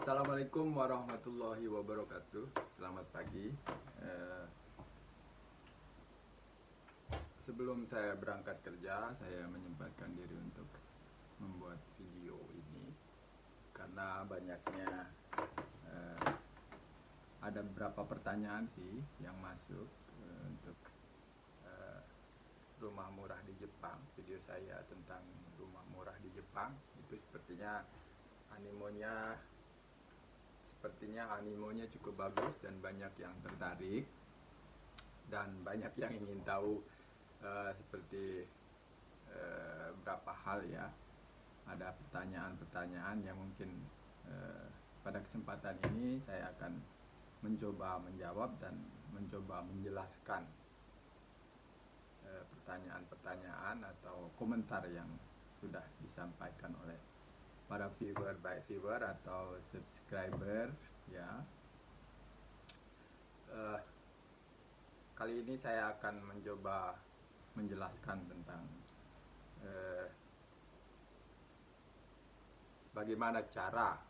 Assalamualaikum warahmatullahi wabarakatuh. Selamat pagi. Sebelum saya berangkat kerja, saya menyempatkan diri untuk membuat video ini karena banyaknya ada beberapa pertanyaan sih yang masuk untuk rumah murah di Jepang. Video saya tentang rumah murah di Jepang itu sepertinya animonya cukup bagus dan banyak yang tertarik dan banyak yang ingin tahu seperti berapa hal ya. Ada pertanyaan-pertanyaan yang mungkin pada kesempatan ini saya akan mencoba menjawab dan mencoba menjelaskan pertanyaan-pertanyaan atau komentar yang sudah disampaikan oleh para viewer, baik viewer atau subscriber ya. Kali ini saya akan mencoba menjelaskan tentang bagaimana cara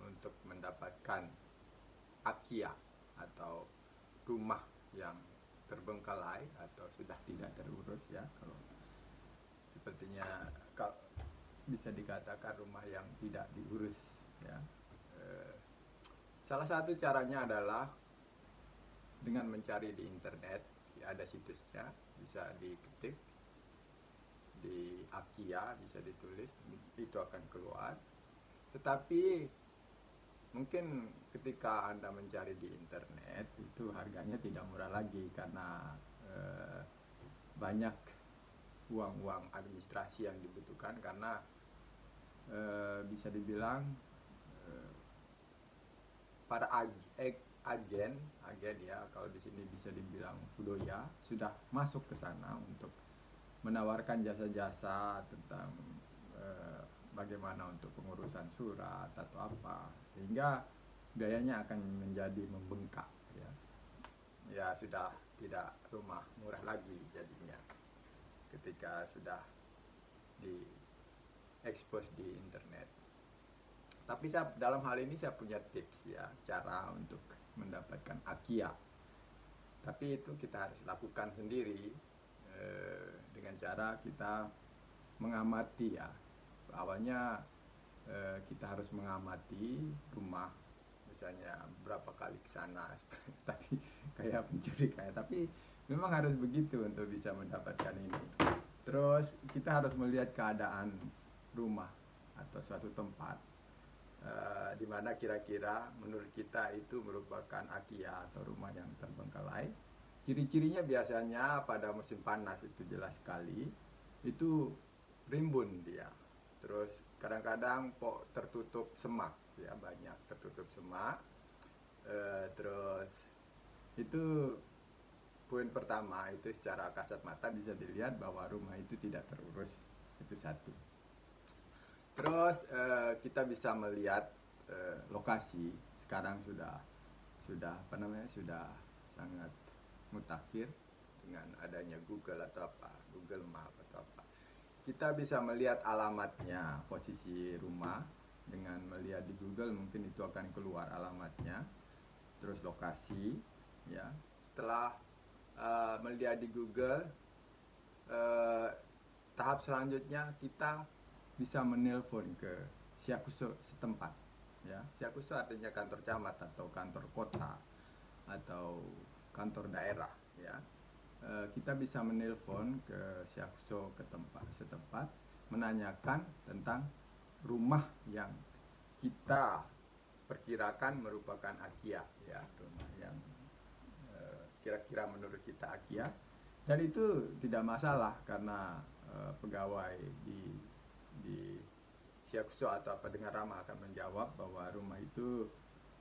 untuk mendapatkan Akiya atau rumah yang terbengkalai atau sudah tidak terurus ya. Kalau sepertinya bisa dikatakan rumah yang tidak diurus ya. Salah satu caranya adalah dengan mencari di internet ya, ada situsnya, bisa diketik di Akiya, bisa ditulis, itu akan keluar. Tetapi mungkin ketika Anda mencari di internet itu harganya tidak murah lagi karena banyak uang administrasi yang dibutuhkan karena bisa dibilang para agen ya, kalau di sini bisa dibilang fudoya, sudah masuk ke sana untuk menawarkan jasa-jasa tentang bagaimana untuk pengurusan surat atau apa, sehingga biayanya akan menjadi membengkak ya. Ya sudah tidak rumah murah lagi jadinya ketika sudah diekspos di internet. Tapi dalam hal ini saya punya tips ya, cara untuk mendapatkan Akiya. Tapi itu kita harus lakukan sendiri dengan cara kita mengamati ya. Awalnya kita harus mengamati rumah, misalnya berapa kali ke sana, tapi kayak pencuri kayak. Tapi memang harus begitu untuk bisa mendapatkan ini. Terus kita harus melihat keadaan rumah atau suatu tempat di mana kira-kira menurut kita itu merupakan Akiya atau rumah yang terbengkalai. Ciri-cirinya biasanya pada musim panas itu jelas sekali, itu rimbun dia. Terus kadang-kadang tertutup semak ya, banyak tertutup semak. Terus itu poin pertama, itu secara kasat mata bisa dilihat bahwa rumah itu tidak terurus, itu satu. Terus kita bisa melihat lokasi. Sekarang sudah sangat mutakhir dengan adanya Google atau apa, Google Map atau apa. Kita bisa melihat alamatnya, posisi rumah dengan melihat di Google, mungkin itu akan keluar alamatnya. Terus lokasi ya. Setelah melihat di Google, tahap selanjutnya kita bisa menelpon ke Syakuso setempat ya. Syakuso artinya kantor camat atau kantor kota atau kantor daerah ya. Kita bisa menelpon ke Syakuso setempat menanyakan tentang rumah yang kita perkirakan merupakan Akiya ya, rumah yang kira-kira menurut kita Akiya. Dan itu tidak masalah karena pegawai di Syakuso atau pendengar ramah akan menjawab bahwa rumah itu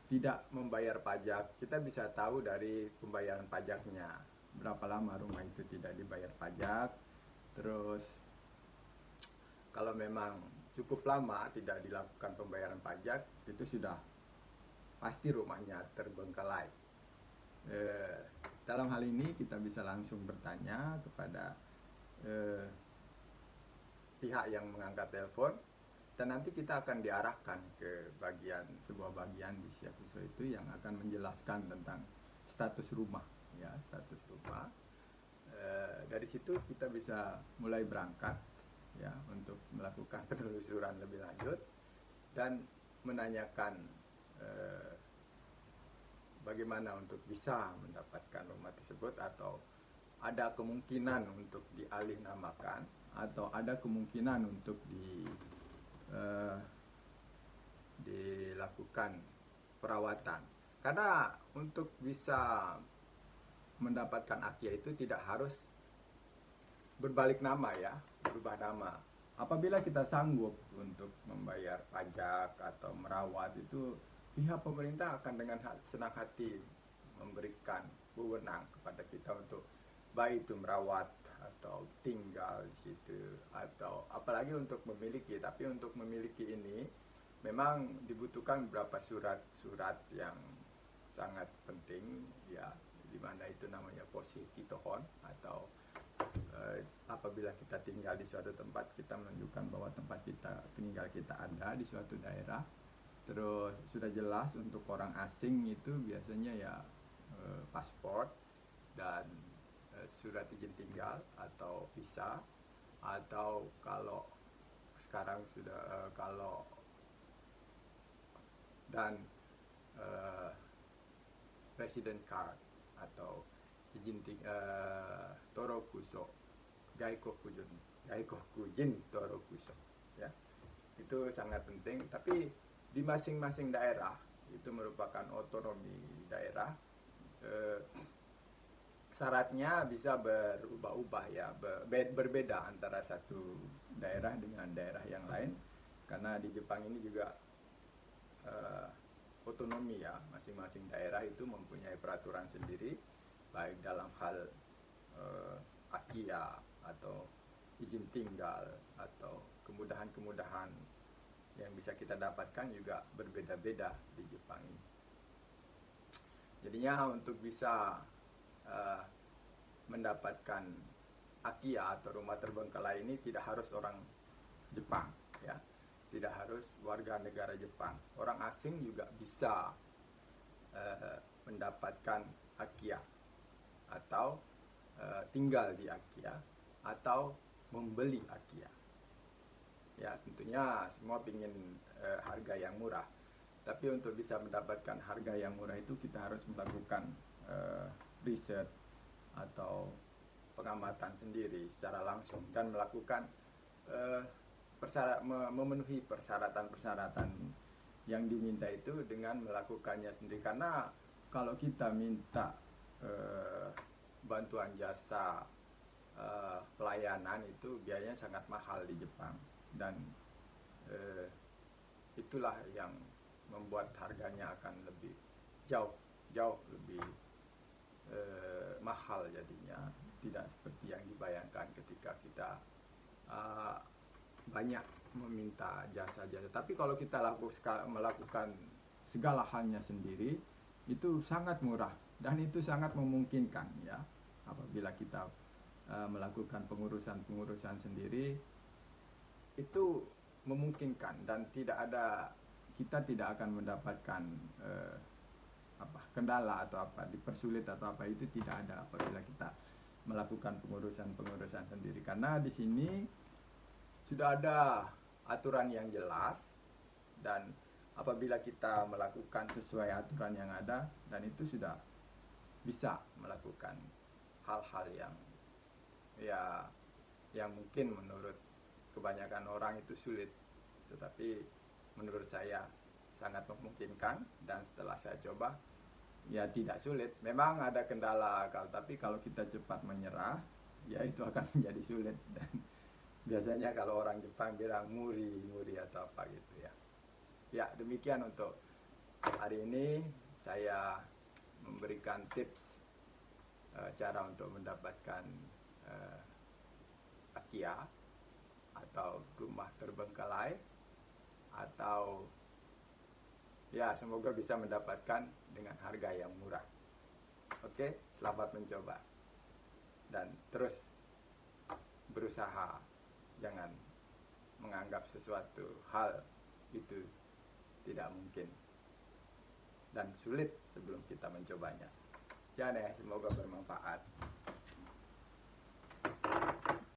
tidak membayar pajak. Kita bisa tahu dari pembayaran pajaknya, berapa lama rumah itu tidak dibayar pajak. Terus kalau memang cukup lama tidak dilakukan pembayaran pajak, itu sudah pasti rumahnya terbengkalai. Dalam hal ini kita bisa langsung bertanya kepada pihak yang mengangkat telepon Dan nanti kita akan diarahkan ke sebuah bagian di Siakuso itu yang akan menjelaskan tentang status rumah, ya, status rumah. Dari situ kita bisa mulai berangkat, ya, untuk melakukan penelusuran lebih lanjut dan menanyakan bagaimana untuk bisa mendapatkan rumah tersebut, atau ada kemungkinan untuk dialih namakan, atau ada kemungkinan untuk dilakukan perawatan. Karena untuk bisa mendapatkan AKIA itu tidak harus berbalik nama, ya, berubah nama. Apabila kita sanggup untuk membayar pajak atau merawat, itu pihak pemerintah akan dengan senang hati memberikan wewenang kepada kita untuk baik itu merawat atau tinggal di situ, atau apalagi untuk memiliki. Tapi untuk memiliki ini memang dibutuhkan beberapa surat-surat yang sangat penting, ya, di mana itu namanya posisi tohon, atau apabila kita tinggal di suatu tempat, kita menunjukkan bahwa tempat kita tinggal kita ada di suatu daerah. Terus sudah jelas untuk orang asing itu biasanya ya paspor dan surat izin tinggal atau visa, atau kalau sekarang sudah kalau dan resident card atau izin Toro Kuso, Gaikokujin Toro Kuso, ya. Itu sangat penting. Tapi di masing-masing daerah itu merupakan otonomi daerah. Syaratnya bisa berubah-ubah, ya, berbeda antara satu daerah dengan daerah yang lain, karena di Jepang ini juga otonomi, ya, masing-masing daerah itu mempunyai peraturan sendiri, baik dalam hal AKIA atau izin tinggal atau kemudahan-kemudahan yang bisa kita dapatkan juga berbeda-beda di Jepang ini. Jadinya untuk bisa mendapatkan AKIA atau rumah terbengkalai ini tidak harus orang Jepang, ya, tidak harus warga negara Jepang. Orang asing juga bisa mendapatkan AKIA atau tinggal di AKIA atau membeli AKIA. Ya, tentunya semua ingin harga yang murah. Tapi untuk bisa mendapatkan harga yang murah itu kita harus melakukan riset atau pengamatan sendiri secara langsung dan melakukan memenuhi persyaratan-persyaratan yang diminta itu dengan melakukannya sendiri. Karena kalau kita minta bantuan jasa pelayanan itu biayanya sangat mahal di Jepang, dan itulah yang membuat harganya akan lebih jauh lebih mahal jadinya, tidak seperti yang dibayangkan ketika kita banyak meminta jasa-jasa. Tapi kalau kita melakukan segala halnya sendiri, itu sangat murah dan itu sangat memungkinkan, ya, apabila kita melakukan pengurusan sendiri, itu memungkinkan dan kita tidak akan mendapatkan kendala atau dipersulit atau itu tidak ada apabila kita melakukan pengurusan sendiri, karena di sini sudah ada aturan yang jelas, dan apabila kita melakukan sesuai aturan yang ada, dan itu sudah bisa melakukan hal-hal yang mungkin menurut kebanyakan orang itu sulit, tetapi menurut saya sangat memungkinkan. Dan setelah saya coba, ya, tidak sulit. Memang ada kendala akal, tapi kalau kita cepat menyerah, ya, itu akan menjadi sulit. Dan biasanya kalau orang Jepang bilang muri atau apa gitu, ya. Ya, demikian untuk hari ini. Saya memberikan tips cara untuk mendapatkan AKIA atau rumah terbengkalai, atau, ya, semoga bisa mendapatkan dengan harga yang murah. Oke, selamat mencoba dan terus berusaha, jangan menganggap sesuatu hal itu tidak mungkin dan sulit sebelum kita mencobanya. Sekian ya, semoga bermanfaat.